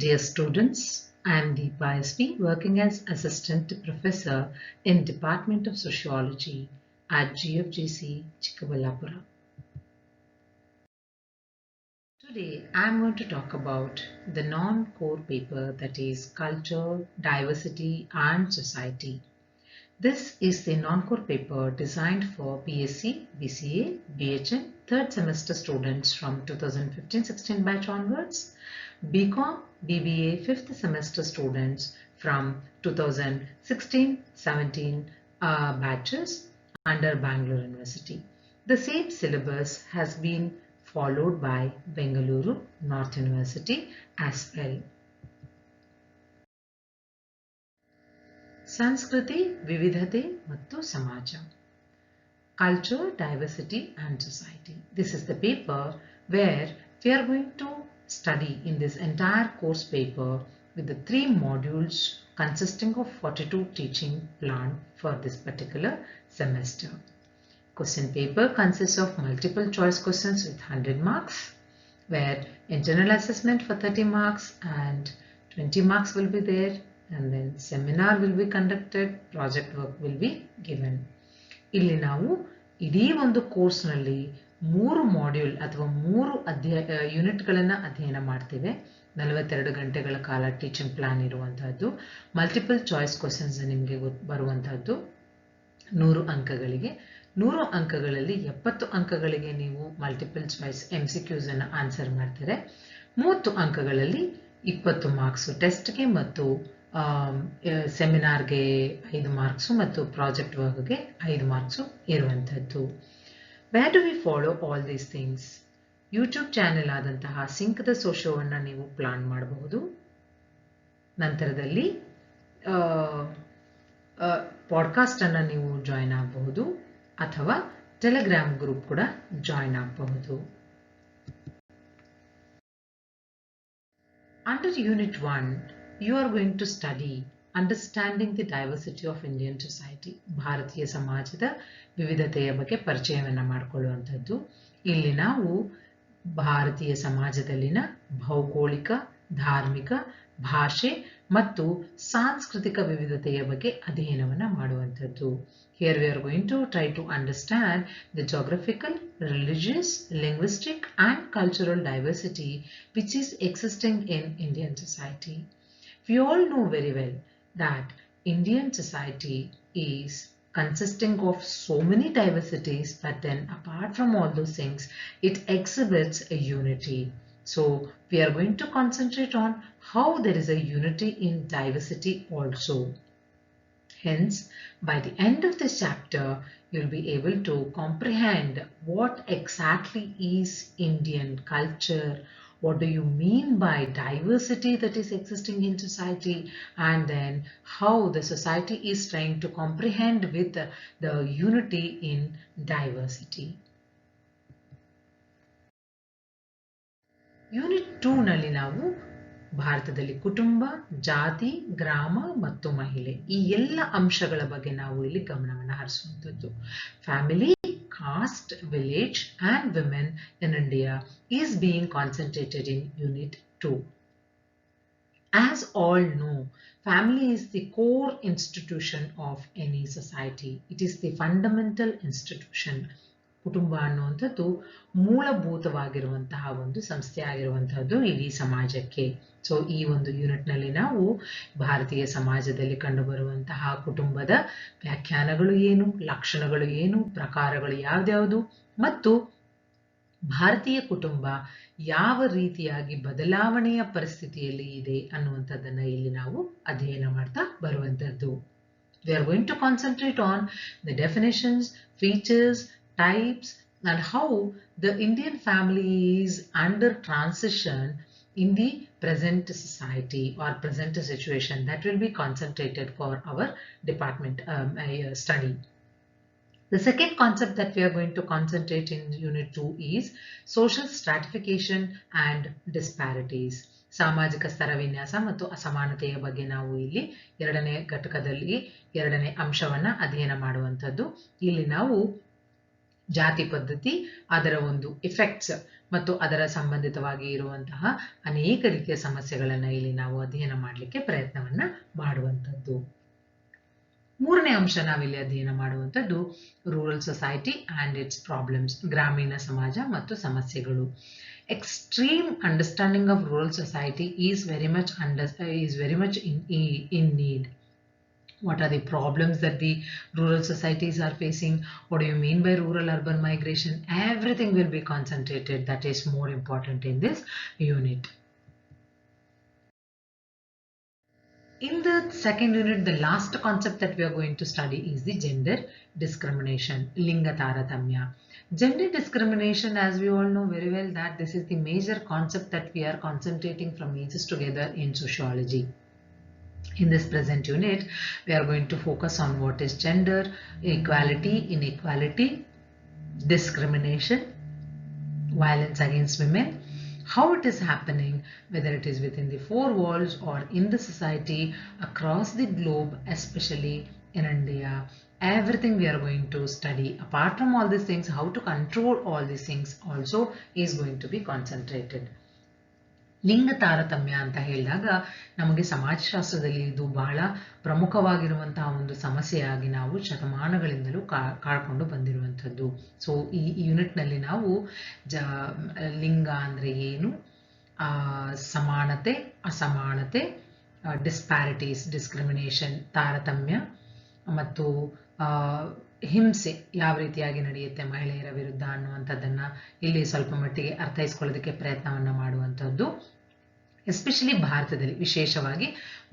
Dear students, I am Deepa SP, working as Assistant Professor in Department of Sociology at GFGC Chikkabalapura. Today, I am going to talk about the non-core paper, that is Culture, Diversity and Society. This is the non-core paper designed for BSc, BCA, BHN, third semester students from 2015-16 batch onwards, BCom, BBA, 5th semester students from 2016-17 batches under Bangalore University. The same syllabus has been followed by Bengaluru North University as well. ಸಂಸ್ಕೃತಿ ವಿವಿಧತೆ ಮತ್ತು ಸಮಾಜ. Culture, Diversity and Society. This is the paper where we are going to study in this entire course paper with the 3 modules consisting of 42 teaching plan for this particular semester. Question paper consists of multiple choice questions with 100 marks, where internal assessment for 30 marks and 20 marks will be there, and then seminar will be conducted, project work will be given. ಇಲ್ಲಿ ನಾವು ಇಡೀ ಒಂದು ಕೋರ್ಸ್ನಲ್ಲಿ 3 module ಅಥವಾ 3 ಯೂನಿಟ್ಗಳನ್ನು ಅಧ್ಯಯನ ಮಾಡ್ತೇವೆ. 42 ಗಂಟೆಗಳ ಕಾಲ ಟೀಚಿಂಗ್ ಪ್ಲಾನ್ ಇರುವಂತಹದ್ದು, ಮಲ್ಟಿಪಲ್ ಚಾಯ್ಸ್ ಕ್ವಶನ್ಸ್ ನಿಮಗೆ ಬರುವಂತಹದ್ದು 100 ಅಂಕಗಳಿಗೆ. 100 ಅಂಕಗಳಲ್ಲಿ 70 ಅಂಕಗಳಿಗೆ ನೀವು ಮಲ್ಟಿಪಲ್ ಚಾಯ್ಸ್ MCQs ಅನ್ನು ಆನ್ಸರ್ ಮಾಡ್ತಾರೆ. 30 ಅಂಕಗಳಲ್ಲಿ 20 ಮಾರ್ಕ್ಸ್ ಟೆಸ್ಟ್ಗೆ ಮತ್ತು ಸೆಮಿನಾರ್ಗೆ 5 ಮಾರ್ಕ್ಸು ಮತ್ತು ಪ್ರಾಜೆಕ್ಟ್ ವರ್ಕ್ಗೆ 5 ಮಾರ್ಕ್ಸು ಇರುವಂಥದ್ದು. Where do we follow all these things? YouTube channel ಆದಂತಹ ಸಿಂಕ್ ದ ಸೋಶೋವನ್ನು ನೀವು ಪ್ಲಾನ್ ಮಾಡಬಹುದು. ನಂತರದಲ್ಲಿ ಪಾಡ್ಕಾಸ್ಟ್ ಅನ್ನು ನೀವು ಜಾಯಿನ್ ಆಗಬಹುದು ಅಥವಾ ಟೆಲಿಗ್ರಾಮ್ ಗ್ರೂಪ್ ಕೂಡ ಜಾಯಿನ್ ಆಗಬಹುದು. Under Unit 1, you are going to study Understanding the Diversity of Indian Society. ಭಾರತೀಯ ಸಮಾಜದ ವಿವಿಧತೆಯ ಬಗ್ಗೆ ಪರಿಚಯವನ್ನು ಮಾಡಿಕೊಳ್ಳುವಂಥದ್ದು. ಇಲ್ಲಿ ನಾವು ಭಾರತೀಯ ಸಮಾಜದಲ್ಲಿನ ಭೌಗೋಳಿಕ, ಧಾರ್ಮಿಕ, ಭಾಷೆ ಮತ್ತು ಸಾಂಸ್ಕೃತಿಕ ವಿವಿಧತೆಯ ಬಗ್ಗೆ ಅಧ್ಯಯನವನ್ನು ಮಾಡುವಂಥದ್ದು. Here we are going to try to understand the geographical, religious, linguistic and cultural diversity which is existing in Indian society. We all know very well that Indian society is consisting of so many diversities, but then apart from all those things, it exhibits a unity. So we are going to concentrate on how there is a unity in diversity also. Hence, by the end of this chapter, you'll be able to comprehend what exactly is Indian culture, what do you mean by diversity that is existing in society, and then how the society is trying to comprehend with the unity in diversity. Unit 2 ನಲ್ಲಿ ನಾವು ಭಾರತದಲ್ಲಿ ಕುಟುಂಬ, ಜಾತಿ, ಗ್ರಾಮ ಮತ್ತು ಮಹಿಳೆ ಈ ಎಲ್ಲ ಅಂಶಗಳ ಬಗ್ಗೆ ನಾವು ಇಲ್ಲಿ ಗಮನವನ್ನು ಹರಿಸುವಂಥದ್ದು. Family, caste, village and women in India is being concentrated in Unit 2. As all know, family is the core institution of any society. It is the fundamental institution. ಕುಟುಂಬ ಅನ್ನುವಂಥದ್ದು ಮೂಲಭೂತವಾಗಿರುವಂತಹ ಒಂದು ಸಂಸ್ಥೆ ಆಗಿರುವಂತಹದ್ದು ಇಡೀ ಸಮಾಜಕ್ಕೆ. ಸೊ ಈ ಒಂದು ಯೂನಿಟ್ನಲ್ಲಿ ನಾವು ಭಾರತೀಯ ಸಮಾಜದಲ್ಲಿ ಕಂಡುಬರುವಂತಹ ಕುಟುಂಬದ ವ್ಯಾಖ್ಯಾನಗಳು ಏನು, ಲಕ್ಷಣಗಳು ಏನು, ಪ್ರಕಾರಗಳು ಯಾವ್ದ್ಯಾವುದು ಮತ್ತು ಭಾರತೀಯ ಕುಟುಂಬ ಯಾವ ರೀತಿಯಾಗಿ ಬದಲಾವಣೆಯ ಪರಿಸ್ಥಿತಿಯಲ್ಲಿ ಇದೆ ಅನ್ನುವಂಥದ್ದನ್ನು ಇಲ್ಲಿ ನಾವು ಅಧ್ಯಯನ ಮಾಡ್ತಾ ಬರುವಂಥದ್ದು. We are going to concentrate on the definitions, features, types and how the Indian family is under transition in the present society or present situation. That will be concentrated for our department study. The second concept that we are going to concentrate in Unit 2 is social stratification and disparities. ಸಾಮಾಜಿಕ ಸ್ತರ ವಿನ್ಯಾಸ ಮತ್ತು ಅಸಮಾನತೆಯ ಬಗ್ಗೆ ನಾವು ಇಲ್ಲಿ 2ನೇ ಘಟಕದಲ್ಲಿ 2ನೇ ಅಂಶವನ್ನ ಅಧ್ಯಯನ ಮಾಡುವಂಥದ್ದು. ಇಲ್ಲಿ ನಾವು ಜಾತಿ ಪದ್ಧತಿ, ಅದರ ಒಂದು ಎಫೆಕ್ಟ್ಸ್ ಮತ್ತು ಅದರ ಸಂಬಂಧಿತವಾಗಿ ಇರುವಂತಹ ಅನೇಕ ರೀತಿಯ ಸಮಸ್ಯೆಗಳನ್ನು ಇಲ್ಲಿ ನಾವು ಅಧ್ಯಯನ ಮಾಡಲಿಕ್ಕೆ ಪ್ರಯತ್ನವನ್ನ ಮಾಡುವಂಥದ್ದು. ಮೂರನೇ ಅಂಶ ನಾವಿಲ್ಲಿ ಅಧ್ಯಯನ ಮಾಡುವಂಥದ್ದು rural society and it's problems, ಗ್ರಾಮೀಣ ಸಮಾಜ ಮತ್ತು ಸಮಸ್ಯೆಗಳು. Extreme understanding of rural society is very much in need. What are the problems that the rural societies are facing? What do you mean by rural urban migration? Everything will be concentrated. That is more important in this unit. In the second unit, the last concept that we are going to study is the gender discrimination, linga taratamya. Gender discrimination, as we all know very well, that this is the major concept that we are concentrating from ages together in sociology. In this present unit, we are going to focus on what is gender, equality, inequality, discrimination, violence against women, how it is happening, whether it is within the four walls or in the society across the globe, especially in India. Everything we are going to study. Apart from all these things, how to control all these things also is going to be concentrated. ಲಿಂಗ ತಾರತಮ್ಯ ಅಂತ ಹೇಳಿದಾಗ ನಮಗೆ ಸಮಾಜಶಾಸ್ತ್ರದಲ್ಲಿ ಇದು ಬಹಳ ಪ್ರಮುಖವಾಗಿರುವಂತಹ ಒಂದು ಸಮಸ್ಯೆಯಾಗಿ ನಾವು ಶತಮಾನಗಳಿಂದಲೂ ಕಾಡ್ಕೊಂಡು ಬಂದಿರುವಂಥದ್ದು. ಸೊ ಈ ಯೂನಿಟ್ನಲ್ಲಿ ನಾವು ಲಿಂಗ ಅಂದರೆ ಏನು, ಸಮಾನತೆ, ಅಸಮಾನತೆ, ಡಿಸ್ಪ್ಯಾರಿಟೀಸ್, ಡಿಸ್ಕ್ರಿಮಿನೇಷನ್, ತಾರತಮ್ಯ ಮತ್ತು ಹಿಂಸೆ ಯಾವ ರೀತಿಯಾಗಿ ನಡೆಯುತ್ತೆ ಮಹಿಳೆಯರ ವಿರುದ್ಧ ಅನ್ನುವಂಥದ್ದನ್ನು ಇಲ್ಲಿ ಸ್ವಲ್ಪ ಮಟ್ಟಿಗೆ ಅರ್ಥೈಸ್ಕೊಳ್ಳೋದಕ್ಕೆ ಪ್ರಯತ್ನವನ್ನು ಮಾಡುವಂಥದ್ದು. ಎಸ್ಪೆಷಲಿ ಭಾರತದಲ್ಲಿ, ವಿಶೇಷವಾಗಿ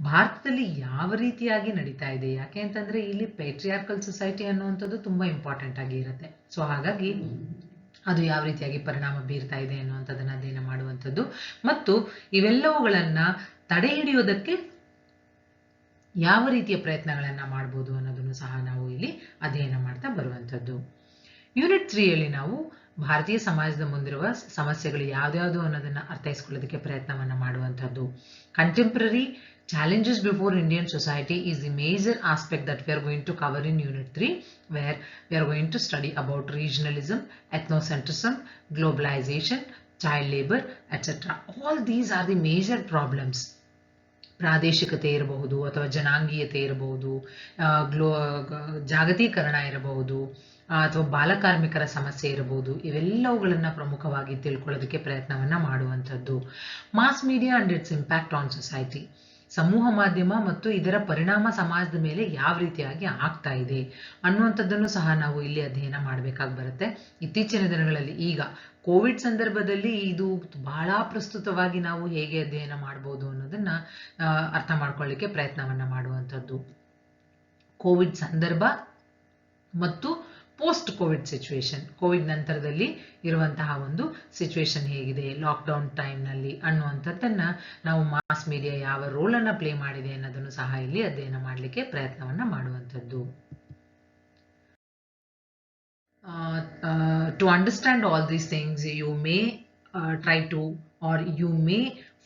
ಭಾರತದಲ್ಲಿ ಯಾವ ರೀತಿಯಾಗಿ ನಡೀತಾ ಇದೆ, ಯಾಕೆ ಅಂತಂದ್ರೆ ಇಲ್ಲಿ ಪೇಟ್ರಿಯಾರ್ಕಲ್ ಸೊಸೈಟಿ ಅನ್ನುವಂಥದ್ದು ತುಂಬಾ ಇಂಪಾರ್ಟೆಂಟ್ ಆಗಿ ಇರುತ್ತೆ. ಸೊ ಹಾಗಾಗಿ ಅದು ಯಾವ ರೀತಿಯಾಗಿ ಪರಿಣಾಮ ಬೀರ್ತಾ ಇದೆ ಅನ್ನುವಂಥದ್ದನ್ನು ಅಧ್ಯಯನ ಮಾಡುವಂಥದ್ದು ಮತ್ತು ಇವೆಲ್ಲವುಗಳನ್ನ ತಡೆ ಹಿಡಿಯೋದಕ್ಕೆ ಯಾವ ರೀತಿಯ ಪ್ರಯತ್ನಗಳನ್ನು ಮಾಡ್ಬೋದು ಅನ್ನೋದನ್ನು ಸಹ ನಾವು ಇಲ್ಲಿ ಅಧ್ಯಯನ ಮಾಡ್ತಾ ಬರುವಂಥದ್ದು. ಯೂನಿಟ್ 3ಯಲ್ಲಿ ನಾವು ಭಾರತೀಯ ಸಮಾಜದ ಮುಂದಿರುವ ಸಮಸ್ಯೆಗಳು ಯಾವ್ಯಾವುದು ಅನ್ನೋದನ್ನ ಅರ್ಥೈಸ್ಕೊಳ್ಳೋದಕ್ಕೆ ಪ್ರಯತ್ನವನ್ನು ಮಾಡುವಂಥದ್ದು. Contemporary challenges before Indian society is the major aspect that we are going to cover in Unit 3, where we are going to study about regionalism, ethnocentrism, globalization, child labor, etc. All these are the major problems. ಪ್ರಾದೇಶಿಕತೆ ಇರಬಹುದು ಅಥವಾ ಜನಾಂಗೀಯತೆ ಇರಬಹುದು, ಜಾಗತೀಕರಣ ಇರಬಹುದು ಅಥವಾ ಬಾಲಕಾರ್ಮಿಕರ ಸಮಸ್ಯೆ ಇರಬಹುದು. ಇವೆಲ್ಲವುಗಳನ್ನ ಪ್ರಮುಖವಾಗಿ ತಿಳ್ಕೊಳ್ಳೋದಕ್ಕೆ ಪ್ರಯತ್ನವನ್ನ ಮಾಡುವಂಥದ್ದು. Mass media and its impact on society, ಸಮೂಹ ಮಾಧ್ಯಮ ಮತ್ತು ಇದರ ಪರಿಣಾಮ ಸಮಾಜದ ಮೇಲೆ ಯಾವ ರೀತಿಯಾಗಿ ಆಗ್ತಾ ಇದೆ ಅನ್ನುವಂಥದ್ದನ್ನು ಸಹ ನಾವು ಇಲ್ಲಿ ಅಧ್ಯಯನ ಮಾಡಬೇಕಾಗಿ ಬರುತ್ತೆ. ಇತ್ತೀಚಿನ ದಿನಗಳಲ್ಲಿ ಈಗ ಕೋವಿಡ್ ಸಂದರ್ಭದಲ್ಲಿ ಇದು ಬಹಳ ಪ್ರಸ್ತುತವಾಗಿ ನಾವು ಹೇಗೆ ಅಧ್ಯಯನ ಮಾಡಬಹುದು ಅನ್ನೋದನ್ನ ಅರ್ಥ ಮಾಡ್ಕೊಳ್ಳಿಕ್ಕೆ ಪ್ರಯತ್ನವನ್ನ ಮಾಡುವಂಥದ್ದು. ಕೋವಿಡ್ ಸಂದರ್ಭ ಮತ್ತು ಪೋಸ್ಟ್ ಕೋವಿಡ್ ಸಿಚುವೇಶನ್, ಕೋವಿಡ್ ನಂತರದಲ್ಲಿ ಇರುವಂತಹ ಒಂದು ಸಿಚುವೇಶನ್ ಹೇಗಿದೆ ಲಾಕ್ಡೌನ್ ಟೈಮ್ನಲ್ಲಿ ಅನ್ನುವಂಥದ್ದನ್ನ ನಾವು ಮಾಸ್ ಮೀಡಿಯಾ ಯಾವ ರೋಲ್ ಅನ್ನ ಪ್ಲೇ ಮಾಡಿದೆ ಅನ್ನೋದನ್ನು ಸಹ ಇಲ್ಲಿ ಅಧ್ಯಯನ ಮಾಡಲಿಕ್ಕೆ ಪ್ರಯತ್ನವನ್ನ ಮಾಡುವಂಥದ್ದು. To understand all these things, you may try to or you may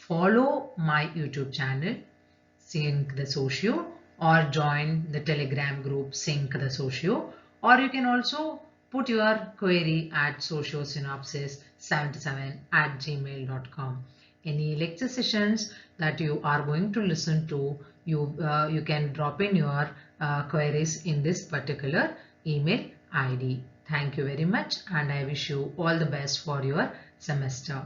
follow my YouTube channel Sync the Socio or join the Telegram group Sync the Socio, or you can also put your query at sociosynopsis77@gmail.com. Any lecture sessions that you are going to listen to, you can drop in your queries in this particular email ID. Thank you very much, and I wish you all the best for your semester.